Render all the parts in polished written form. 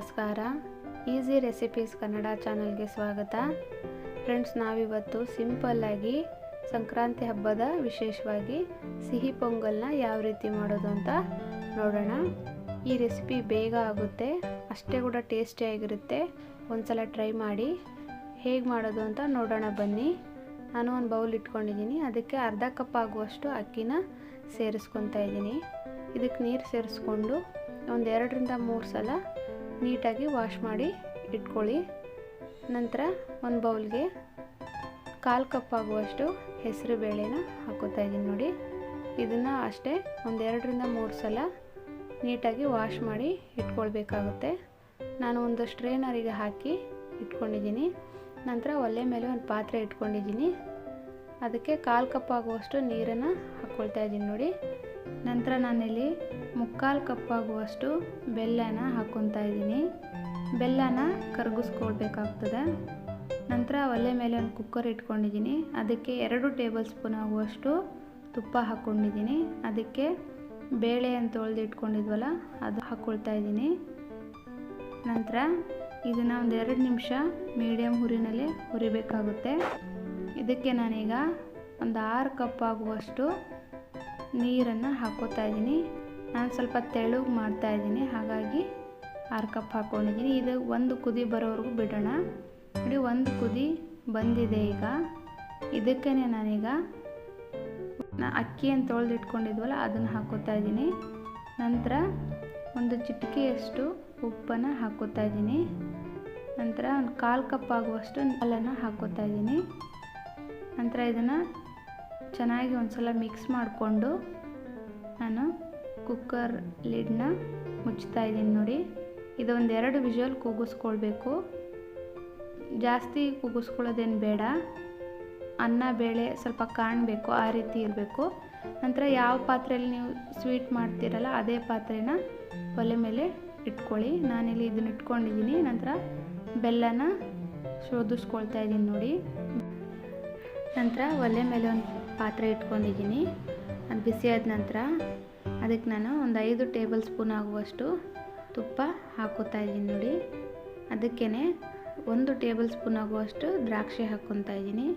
ನಮಸ್ಕಾರ. Easy recipes Kannada ಚಾನಲ್ಗೆ ಸ್ವಾಗತ. ಫ್ರೆಂಡ್ಸ್, ನಾವಿವತ್ತು ಸಿಂಪಲ್ಲಾಗಿ ಸಂಕ್ರಾಂತಿ ಹಬ್ಬದ ವಿಶೇಷವಾಗಿ ಸಿಹಿ ಪೊಂಗಲ್ನ ಯಾವ ರೀತಿ ಮಾಡೋದು ಅಂತ ನೋಡೋಣ. ಈ ರೆಸಿಪಿ ಬೇಗ ಆಗುತ್ತೆ, ಅಷ್ಟೇ ಕೂಡ ಟೇಸ್ಟಿಯಾಗಿರುತ್ತೆ. ಒಂದ್ಸಲ ಟ್ರೈ ಮಾಡಿ. ಹೇಗೆ ಮಾಡೋದು ಅಂತ ನೋಡೋಣ ಬನ್ನಿ. ನಾನು ಒಂದು ಬೌಲ್ ಇಟ್ಕೊಂಡಿದ್ದೀನಿ. ಅದಕ್ಕೆ ಅರ್ಧ ಕಪ್ ಆಗುವಷ್ಟು ಅಕ್ಕಿನ ಸೇರಿಸ್ಕೊತಾ ಇದ್ದೀನಿ. ಇದಕ್ಕೆ ನೀರು ಸೇರಿಸ್ಕೊಂಡು ಒಂದು 2-3 ಸಲ ನೀಟಾಗಿ ವಾಶ್ ಮಾಡಿ ಇಟ್ಕೊಳ್ಳಿ. ನಂತರ ಒಂದು ಬೌಲ್ಗೆ 1/4 ಕಪ್ ಆಗುವಷ್ಟು ಹೆಸರು ಬೇಳೆನ ಹಾಕೋತಾ ಇದ್ದೀನಿ ನೋಡಿ. ಇದನ್ನು ಅಷ್ಟೇ ಒಂದು 2-3 ಸಲ ನೀಟಾಗಿ ವಾಶ್ ಮಾಡಿ ಇಟ್ಕೊಳ್ಬೇಕಾಗುತ್ತೆ. ನಾನು ಒಂದು ಸ್ಟ್ರೈನರಿಗೆ ಹಾಕಿ ಇಟ್ಕೊಂಡಿದ್ದೀನಿ. ನಂತರ ಒಲೆ ಮೇಲೆ ಒಂದು ಪಾತ್ರೆ ಇಟ್ಕೊಂಡಿದ್ದೀನಿ. ಅದಕ್ಕೆ 1/4 ಕಪ್ ಆಗುವಷ್ಟು ನೀರನ್ನು ಹಾಕ್ಕೊಳ್ತಾ ಇದ್ದೀನಿ ನೋಡಿ. ನಂತರ ನಾನಿಲ್ಲಿ 3/4 ಕಪ್ ಆಗುವಷ್ಟು ಬೆಲ್ಲನ ಹಾಕ್ಕೊತಾ ಇದ್ದೀನಿ. ಬೆಲ್ಲನ ಕರಗಿಸ್ಕೊಳ್ಬೇಕಾಗ್ತದೆ. ನಂತರ ಒಲೆ ಮೇಲೆ ಒಂದು ಕುಕ್ಕರ್ ಇಟ್ಕೊಂಡಿದ್ದೀನಿ. ಅದಕ್ಕೆ 2 ಟೇಬಲ್ ಸ್ಪೂನ್ ಆಗುವಷ್ಟು ತುಪ್ಪ ಹಾಕ್ಕೊಂಡಿದ್ದೀನಿ. ಅದಕ್ಕೆ ಬೇಳೆ ಅಂತ ತೊಳೆದು ಇಟ್ಕೊಂಡಿದ್ವಲ್ಲ ಅದು ಹಾಕ್ಕೊಳ್ತಾ ಇದ್ದೀನಿ. ನಂತರ ಇದನ್ನು ಒಂದು 2 ನಿಮಿಷ ಮೀಡಿಯಮ್ ಹುರಿನಲ್ಲೇ ಹುರಿಬೇಕಾಗುತ್ತೆ. ಇದಕ್ಕೆ ನಾನೀಗ ಒಂದು 6 ಕಪ್ ಆಗುವಷ್ಟು ನೀರನ್ನು ಹಾಕ್ಕೋತಾ ಇದ್ದೀನಿ. ನಾನು ಸ್ವಲ್ಪ ತೆಳುಗೆ ಮಾಡ್ತಾ ಇದ್ದೀನಿ, ಹಾಗಾಗಿ 6 ಕಪ್ ಹಾಕ್ಕೊಂಡಿದ್ದೀನಿ. ಇದು ಒಂದು ಕುದಿ ಬರೋವರೆಗೂ ಬಿಡೋಣ ನೋಡಿ. ಒಂದು ಕುದಿ ಬಂದಿದೆ. ಈಗ ಇದಕ್ಕೆ ನಾನೀಗ ಅಕ್ಕಿ ಅಂತ ತೊಳೆದು ಇಟ್ಕೊಂಡಿದ್ವಲ್ಲ ಅದನ್ನು ಹಾಕ್ಕೋತಾ ಇದ್ದೀನಿ. ನಂತರ ಒಂದು ಚಿಟಿಕೆಯಷ್ಟು ಉಪ್ಪನ್ನು ಹಾಕ್ಕೋತಾ ಇದ್ದೀನಿ. ನಂತರ ಒಂದು 1/4 ಕಪ್ ಆಗುವಷ್ಟು ಹಾಲನ್ನು ಹಾಕ್ಕೋತಾ ಇದ್ದೀನಿ. ನಂತರ ಇದನ್ನು ಚೆನ್ನಾಗಿ ಒಂದು ಸಲ ಮಿಕ್ಸ್ ಮಾಡಿಕೊಂಡು ನಾನು ಕುಕ್ಕರ್ ಲಿಡ್ನ ಮುಚ್ತಾ ಇದ್ದೀನಿ ನೋಡಿ. ಇದು ಒಂದು 2 ವಿಷಲ್ ಕೂಗಿಸ್ಕೊಳ್ಬೇಕು. ಜಾಸ್ತಿ ಕೂಗಿಸ್ಕೊಳ್ಳೋದೇನು ಬೇಡ. ಅನ್ನ ಬೇಳೆ ಸ್ವಲ್ಪ ಕಾಣಬೇಕು, ಆ ರೀತಿ ಇರಬೇಕು. ನಂತರ ಯಾವ ಪಾತ್ರೆಯಲ್ಲಿ ನೀವು ಸ್ವೀಟ್ ಮಾಡ್ತೀರಲ್ಲ ಅದೇ ಪಾತ್ರೆನ ಒಲೆ ಮೇಲೆ ಇಟ್ಕೊಳ್ಳಿ. ನಾನಿಲ್ಲಿ ಇದನ್ನು ಇಟ್ಕೊಂಡಿದ್ದೀನಿ. ನಂತರ ಬೆಲ್ಲನ ಶೋಧಿಸ್ಕೊಳ್ತಾ ಇದ್ದೀನಿ ನೋಡಿ. ನಂತರ ಒಲೆ ಮೇಲೆ ಒಂದು ಪಾತ್ರೆ ಇಟ್ಕೊಂಡಿದ್ದೀನಿ. ಅದು ಬಿಸಿಯಾದ ನಂತರ ಅದಕ್ಕೆ ನಾನು ಒಂದು 5 ಟೇಬಲ್ ಸ್ಪೂನ್ ಆಗುವಷ್ಟು ತುಪ್ಪ ಹಾಕೋತಾ ಇದ್ದೀನಿ ನೋಡಿ. ಅದಕ್ಕೇ 1 ಟೇಬಲ್ ಸ್ಪೂನ್ ಆಗುವಷ್ಟು ದ್ರಾಕ್ಷಿ ಹಾಕ್ಕೊತಾ ಇದ್ದೀನಿ.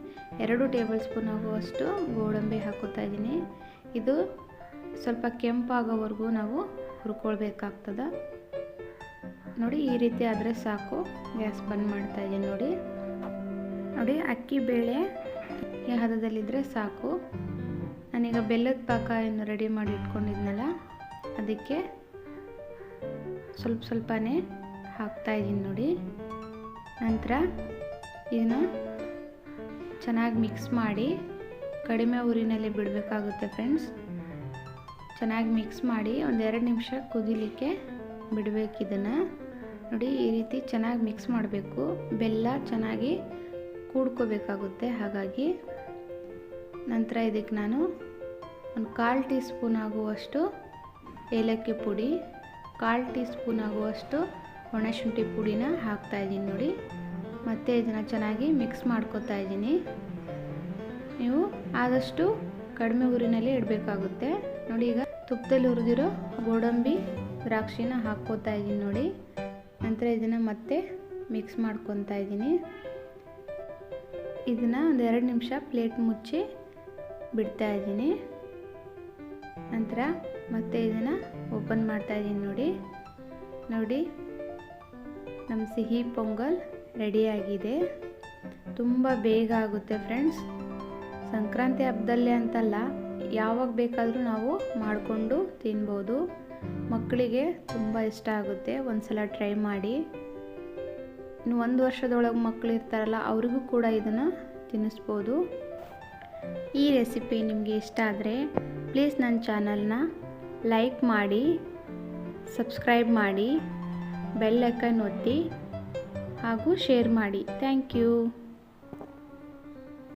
2 ಟೇಬಲ್ ಸ್ಪೂನ್ ಆಗುವಷ್ಟು ಗೋಡಂಬಿ ಹಾಕೋತಾ ಇದ್ದೀನಿ. ಇದು ಸ್ವಲ್ಪ ಕೆಂಪಾಗೋವರೆಗೂ ನಾವು ಹುರ್ಕೊಳ್ಬೇಕಾಗ್ತದೆ ನೋಡಿ. ಈ ರೀತಿ ಆದರೆ ಸಾಕು. ಗ್ಯಾಸ್ ಬಂದ್ ಮಾಡ್ತಾ ಇದ್ದೀನಿ ನೋಡಿ. ಅಕ್ಕಿ ಬೇಳೆ ಈ ಹದದಲ್ಲಿದ್ದರೆ ಸಾಕು. ನಾನೀಗ ಬೆಲ್ಲದ ಪಾಕ ಏನು ರೆಡಿ ಮಾಡಿ ಇಟ್ಕೊಂಡಿದ್ನಲ್ಲ ಅದಕ್ಕೆ ಸ್ವಲ್ಪನೇ ಹಾಕ್ತಾಯಿದ್ದೀನಿ ನೋಡಿ. ನಂತರ ಇದನ್ನು ಚೆನ್ನಾಗಿ ಮಿಕ್ಸ್ ಮಾಡಿ ಕಡಿಮೆ ಉರಿನಲ್ಲಿ ಬಿಡಬೇಕಾಗುತ್ತೆ ಫ್ರೆಂಡ್ಸ್. ಚೆನ್ನಾಗಿ ಮಿಕ್ಸ್ ಮಾಡಿ ಒಂದು 2 ನಿಮಿಷ ಕುದಿಲಿಕ್ಕೆ ಬಿಡಬೇಕು. ಇದನ್ನು ನೋಡಿ, ಈ ರೀತಿ ಚೆನ್ನಾಗಿ ಮಿಕ್ಸ್ ಮಾಡಬೇಕು. ಬೆಲ್ಲ ಚೆನ್ನಾಗಿ ಕೂಡ್ಕೋಬೇಕಾಗುತ್ತೆ. ಹಾಗಾಗಿ ನಂತರ ಇದಕ್ಕೆ ನಾನು ಒಂದು 1/4 ಟೀ ಸ್ಪೂನ್ ಆಗುವಷ್ಟು ಏಲಕ್ಕಿ ಪುಡಿ, 1/4 ಟೀ ಸ್ಪೂನ್ ಆಗುವಷ್ಟು ಒಣಶುಂಠಿ ಪುಡಿನ ಹಾಕ್ತಾಯಿದ್ದೀನಿ ನೋಡಿ. ಮತ್ತು ಇದನ್ನು ಚೆನ್ನಾಗಿ ಮಿಕ್ಸ್ ಮಾಡ್ಕೊತಾ ಇದ್ದೀನಿ. ನೀವು ಆದಷ್ಟು ಕಡಿಮೆ ಉರಿನಲ್ಲಿ ಇಡಬೇಕಾಗುತ್ತೆ ನೋಡಿ. ಈಗ ತುಪ್ಪದಲ್ಲಿ ಹುರಿದಿರೋ ಗೋಡಂಬಿ ದ್ರಾಕ್ಷಿನ ಹಾಕ್ಕೋತಾ ಇದ್ದೀನಿ ನೋಡಿ. ನಂತರ ಇದನ್ನು ಮತ್ತೆ ಮಿಕ್ಸ್ ಮಾಡ್ಕೊತಾ ಇದ್ದೀನಿ. ಇದನ್ನು ಒಂದು 2 ನಿಮಿಷ ಪ್ಲೇಟ್ ಮುಚ್ಚಿ ಬಿಡ್ತಾ ಇದ್ದೀನಿ. ನಂತರ ಮತ್ತೆ ಇದನ್ನು ಓಪನ್ ಮಾಡ್ತಾ ಇದ್ದೀನಿ ನೋಡಿ. ನಮ್ಮ ಸಿಹಿ ಪೊಂಗಲ್ ರೆಡಿಯಾಗಿದೆ. ತುಂಬ ಬೇಗ ಆಗುತ್ತೆ ಫ್ರೆಂಡ್ಸ್. ಸಂಕ್ರಾಂತಿ ಹಬ್ಬದಲ್ಲೇ ಅಂತಲ್ಲ, ಯಾವಾಗ ಬೇಕಾದರೂ ನಾವು ಮಾಡಿಕೊಂಡು ತಿನ್ಬೋದು. ಮಕ್ಕಳಿಗೆ ತುಂಬ ಇಷ್ಟ ಆಗುತ್ತೆ. ಒಂದು ಸಲ ಟ್ರೈ ಮಾಡಿ. ಇನ್ನು 1 ವರ್ಷದೊಳಗೆ ಮಕ್ಕಳು ಇರ್ತಾರಲ್ಲ ಅವರಿಗೂ ಕೂಡ ಇದನ್ನು ತಿನ್ನಿಸ್ಬೋದು. ಈ ರೆಸಿಪಿ ನಿಮಗೆ ಇಷ್ಟ ಆದರೆ ಪ್ಲೀಸ್ ನನ್ನ ಚಾನಲ್ನ ಲೈಕ್ ಮಾಡಿ, ಸಬ್ಸ್ಕ್ರೈಬ್ ಮಾಡಿ, ಬೆಲ್ ಐಕಾನ್ ಒತ್ತಿ ಹಾಗೂ ಶೇರ್ ಮಾಡಿ. Thank you.